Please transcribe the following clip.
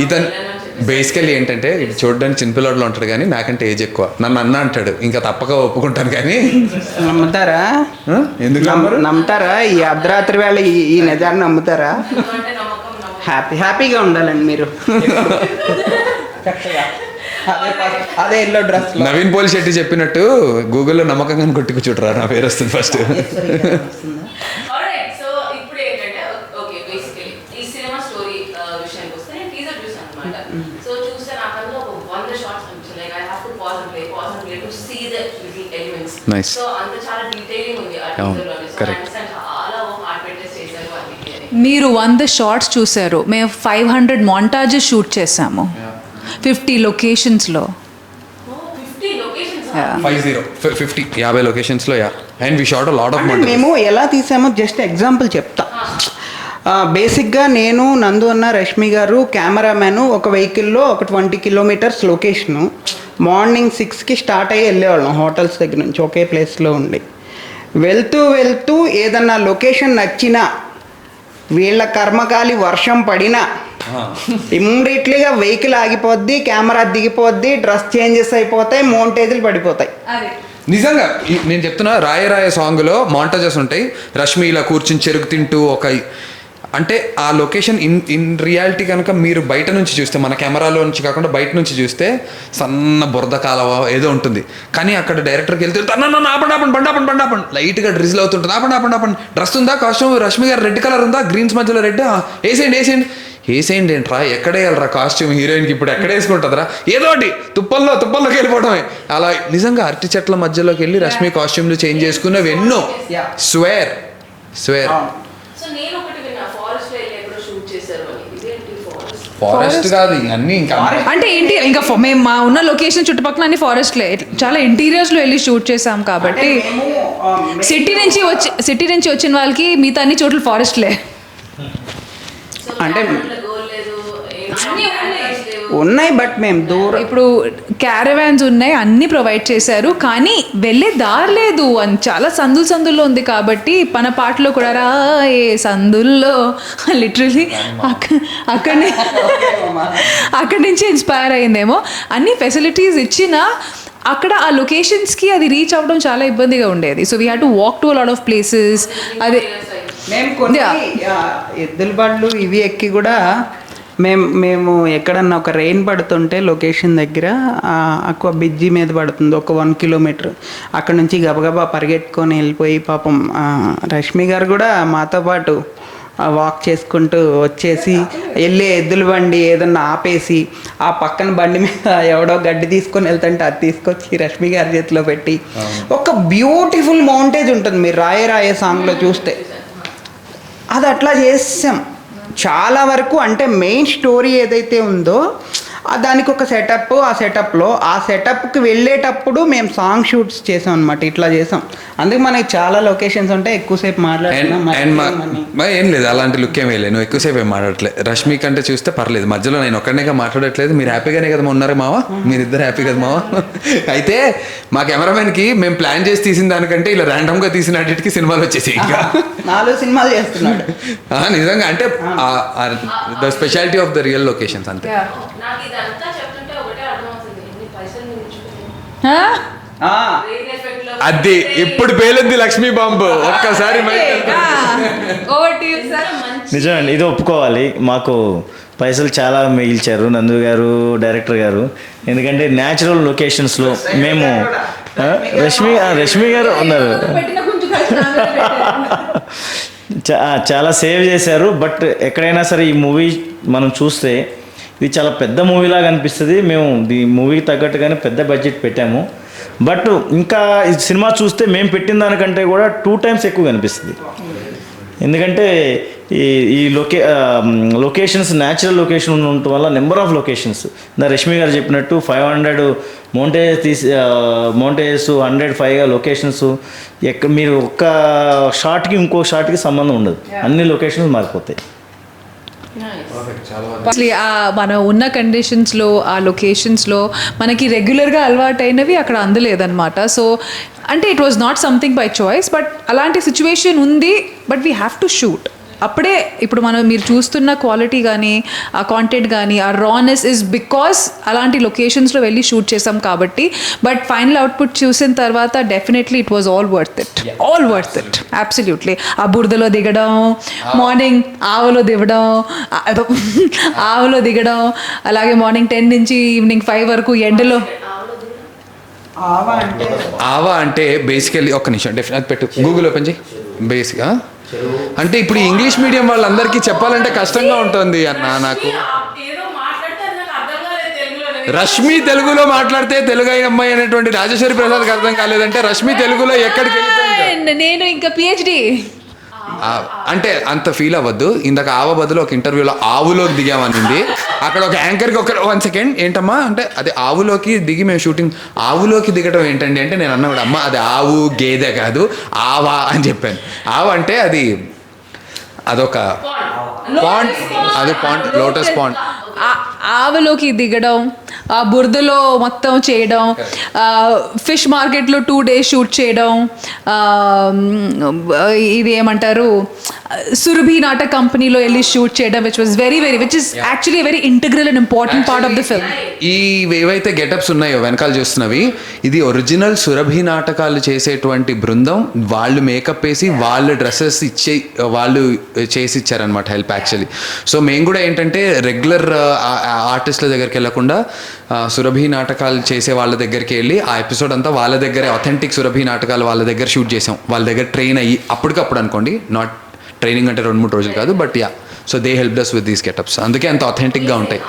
ఇతను బేసికలీ ఏంటంటే ఇది చూడడానికి చిన్నపిల్లడిలో ఉంటాడు కానీ నాకంటే ఏజ్ ఎక్కువ, నన్ను అన్న అంటాడు, ఇంకా తప్పక ఒప్పుకుంటాను. కానీ నమ్ముతారా? ఎందుకు నమ్ముతారా? ఈ అర్ధరాత్రి వేళ ఈ నిజాన్ని నమ్ముతారా? హ్యాపీగా ఉండాలండి మీరు. అదే ఎల్లో డ్రెస్ నవీన్ పోలి శెట్టి చెప్పినట్టు గూగుల్లో నమ్మకంగా కొట్టుకు చూడరా, నా పేరు వస్తుంది ఫస్ట్. నైస్. కరెక్ట్. మీరు 100 షార్ట్స్ చూసారు, మేము 500 మాంటాజెస్ షూట్ చేసాము 50 లొకేషన్స్లో. 50 లొకేషన్స్లో. And we shot a lot of models. మేము ఎలా తీసామో జస్ట్ ఎగ్జాంపుల్ చెప్తా. బేసిక్గా నేను, నందు అన్న, రష్మి గారు, కెమెరామ్యాను ఒక వెహికల్లో ఒక 20 కిలోమీటర్స్ లొకేషను. మార్నింగ్ 6కి స్టార్ట్ అయ్యి వెళ్ళేవాళ్ళం హోటల్స్ దగ్గర నుంచి, ఒకే ప్లేస్లో ఉండి. వెళ్తూ ఏదన్నా లొకేషన్ నచ్చినా, వీళ్ళ కర్మకాలి వర్షం పడినా ఇమ్మీడియట్లీగా వెహికల్ ఆగిపోద్ది, కెమెరా దిగిపోద్ది, డ్రెస్ చేంజెస్ అయిపోతాయి, మౌంటేజీలు పడిపోతాయి. నిజంగా నేను చెప్తున్నా, రాయ సాంగ్లో మాంటాజెస్ ఉంటాయి. రష్మి ఇలా కూర్చుని చెరుకు తింటూ అంటే ఆ లొకేషన్ ఇన్ రియాలిటీ కనుక మీరు బయట నుంచి చూస్తే, మన కెమెరాలో నుంచి కాకుండా బయట నుంచి చూస్తే సన్న బురద కాలవ ఏదో ఉంటుంది. కానీ అక్కడ డైరెక్టర్కి వెళ్తే బండాపండి లైట్గా డ్రిజిల్ అవుతుంటుంది. ఆపండి డ్రెస్ ఉందా, కాస్ట్యూమ్, రష్మి గారు రెడ్ కలర్ ఉందా, గ్రీన్స్ మధ్యలో రెడ్, వేసేయండి ఏంట్రా, ఎక్కడ వేయాలరా కాస్ట్యూమ్ హీరోయిన్కి, ఇప్పుడు ఎక్కడ వేసుకుంటుందిరా, ఏదో ఒకటి తుప్పల్లోకి వెళ్ళిపోవడమే. అలా నిజంగా అరటి చెట్ల మధ్యలోకి వెళ్ళి రష్మి కాస్ట్యూమ్లు చేంజ్ చేసుకున్నవి ఎన్నో. స్వేర్. ఫారెస్ట్ కాదు అన్నీ, ఇంకా అంటే ఏంటి, ఇంకా మేము మా ఉన్న లొకేషన్ చుట్టుపక్కల అన్ని ఫారెస్ట్లే, చాలా ఇంటీరియర్స్లో వెళ్ళి షూట్ చేసాం కాబట్టి సిటీ నుంచి వచ్చిన వాళ్ళకి మిగతా అన్ని చోట్ల ఫారెస్ట్లే. అంటే ఉన్నాయి, బట్ మేము దూరం. ఇప్పుడు క్యారవాన్స్ ఉన్నాయి, అన్నీ ప్రొవైడ్ చేశారు, కానీ వెళ్ళే దారి లేదు అని చాలా సందుల్లో ఉంది. కాబట్టి మన పాటలో కూడా రా ఏ సందుల్లో లిటరలీ అక్కడి నుంచి ఇన్స్పైర్ అయిందేమో. అన్ని ఫెసిలిటీస్ ఇచ్చినా అక్కడ ఆ లొకేషన్స్కి అది రీచ్ అవ్వడం చాలా ఇబ్బందిగా ఉండేది. So we had to walk to lot of places. అదే మేము కొన్ని ఎద్దుల బండ్లు ఇవి ఎక్కి కూడా మేము ఎక్కడన్నా ఒక రెయిన్ పడుతుంటే లొకేషన్ దగ్గర ఎక్కువ బిజ్జి మీద పడుతుంది ఒక 1 కిలోమీటర్, అక్కడ నుంచి గబగబా పరిగెట్టుకొని వెళ్ళిపోయి పాపం రష్మి గారు కూడా మాతో పాటు వాక్ చేసుకుంటూ వచ్చేసి వెళ్ళి ఎద్దుల బండి ఏదన్నా ఆపేసి ఆ పక్కన బండి మీద ఎవడో గడ్డి తీసుకొని వెళ్తుంటే అది తీసుకొచ్చి రష్మి గారి చేతిలో పెట్టి ఒక బ్యూటిఫుల్ మౌంటేజ్ ఉంటుంది. మీరు రాయ సాంగ్లో చూస్తే అది అట్లా చేసాం చాలా వరకు. అంటే మెయిన్ స్టోరీ ఏదైతే ఉందో దానికి ఒక సెటప్, ఆ సెటప్కి వెళ్ళేటప్పుడు మేము సాంగ్ షూట్స్ చేసాం అనమాట. ఇట్లా చేసాం, అందుకు మనకి చాలా లొకేషన్స్ ఉంటాయి. ఎక్కువసేపు ఏం లేదు, అలాంటి లుక్ ఏమీ లేదు, నువ్వు ఎక్కువసేపు ఏం మాట్లాడట్లేదు. రష్మి కంటే చూస్తే పర్లేదు, మధ్యలో నేను ఒక్కడనేగా మాట్లాడట్లేదు. మీరు హ్యాపీగానే కదా ఉన్నారు మావా, మీరిద్దరు హ్యాపీ కదా మావా. అయితే మా కెమెరామెన్కి మేము ప్లాన్ చేసి తీసిన దానికంటే ఇలా ర్యాండమ్గా తీసిన అన్నిటికీ సినిమాలు వచ్చేసి ఇంకా 4 సినిమాలు చేస్తున్నాడు. నిజంగా అంటే the speciality of the real locations అంతే. అది ఇప్పుడు పేలింది లక్ష్మీ బాంబు ఒక్కసారి. నిజమండి, ఇది ఒప్పుకోవాలి. మాకు పైసలు చాలా మిగిల్చారు నందు గారు, డైరెక్టర్ గారు. ఎందుకంటే న్యాచురల్ లొకేషన్స్లో మేము రష్మి గారు ఉన్నారు, చాలా సేవ్ చేశారు. బట్ ఎక్కడైనా సరే ఈ మూవీ మనం చూస్తే ఇది చాలా పెద్ద మూవీలాగా అనిపిస్తుంది. మేము ఈ మూవీకి తగ్గట్టుగానే పెద్ద బడ్జెట్ పెట్టాము. బట్ ఇంకా ఈ సినిమా చూస్తే మేము పెట్టిన దానికంటే కూడా 2 times ఎక్కువ కనిపిస్తుంది. ఎందుకంటే ఈ లొకేషన్స్ న్యాచురల్ లొకేషన్ ఉండటం వల్ల నెంబర్ ఆఫ్ లొకేషన్స్ రష్మి గారు చెప్పినట్టు 500 మౌంటేజెస్ 105 లొకేషన్స్. మీరు ఒక్క షాట్కి ఇంకో షాట్కి సంబంధం ఉండదు, అన్ని లొకేషన్స్ మారిపోతాయి. మనం ఉన్న కండిషన్స్లో ఆ లొకేషన్స్లో మనకి రెగ్యులర్గా అలవాటైనవి అక్కడ అందలేదన్నమాట. సో అంటే it was not something by choice, but అలాంటి సిచ్యువేషన్ ఉంది, but we have to shoot. అప్పుడే ఇప్పుడు మీరు చూస్తున్న క్వాలిటీ కానీ ఆ కాంటెంట్ కానీ ఆ రానెస్ ఇస్ బికాస్ అలాంటి లొకేషన్స్లో వెళ్ళి షూట్ చేసాం కాబట్టి. బట్ ఫైనల్ అవుట్పుట్ చూసిన తర్వాత definitely it was all worth it, all worth it, absolutely. ఆ బురదలో దిగడం, మార్నింగ్ ఆవులో దిగడం, అలాగే మార్నింగ్ 10 నుంచి ఈవినింగ్ 5 వరకు ఎండలో. ఆవా అంటే బేసికల్లీ ఒక్క నిమిషం డెఫినెట్ పెట్టు, గూగుల్ ఓపెన్ చేయి. బేసిక్గా అంటే ఇప్పుడు ఇంగ్లీష్ మీడియం వాళ్ళందరికీ చెప్పాలంటే కష్టంగా ఉంటుంది అన్న. నాకు రష్మి తెలుగులో మాట్లాడితే తెలుగు అమ్మాయి అనేటువంటి రాజేశ్వరి ప్రసాద్కి అర్థం కాలేదంటే రష్మి తెలుగులో ఎక్కడికి వెళ్ళిపోయింది. నేను ఇంకా పిహెచ్డి అంటే అంత ఫీల్ అవ్వద్దు. ఇందాక ఆవ బదులు ఒక ఇంటర్వ్యూలో ఆవులోకి దిగామనింది. అక్కడ ఒక యాంకర్కి ఒక 1 సెకండ్ ఏంటమ్మా అంటే అది ఆవులోకి దిగి మేము షూటింగ్, ఆవులోకి దిగడం ఏంటండి అంటే నేను అన్నా కూడా అమ్మ అది ఆవు గేదె కాదు ఆవా అని చెప్పాను. ఆవ అంటే అదొక పాండ్, అది పాండ్, లోటస్ పాండ్. ఆవలోకి దిగడం, ఆ బురదలో మొత్తం చేయడం, ఫిష్ మార్కెట్లో 2 days షూట్ చేయడం, ఇది ఏమంటారు సురభి నాటక కంపెనీలో వెళ్ళి షూట్ చేయడం, which is actually very integral and important part of the film. ఈ ఏవైతే గెటప్స్ ఉన్నాయో వెనకాల చూస్తున్నవి, ఇది ఒరిజినల్ సురభి నాటకాలు చేసేటువంటి బృందం. వాళ్ళు మేకప్ వేసి వాళ్ళు డ్రెస్సెస్ వాళ్ళు చేసి ఇచ్చారనమాట హెల్ప్ యాక్చువల్లీ. సో మేము కూడా ఏంటంటే రెగ్యులర్ ఆర్టిస్టుల దగ్గరికి వెళ్ళకుండా సురభి నాటకాలు చేసే వాళ్ళ దగ్గరికి వెళ్ళి ఆ ఎపిసోడ్ అంతా వాళ్ళ దగ్గరే అథెంటిక్ సురభి నాటకాలు వాళ్ళ దగ్గర షూట్ చేసాం. వాళ్ళ దగ్గర ట్రైన్ అయ్యి అప్పటికప్పుడు అనుకోండి, నాట్ ట్రైనింగ్ అంటే 2-3 రోజులు కాదు, but yeah. So they help us with these getups, అందుకే అంత అథెంటిక్గా ఉంటాయి.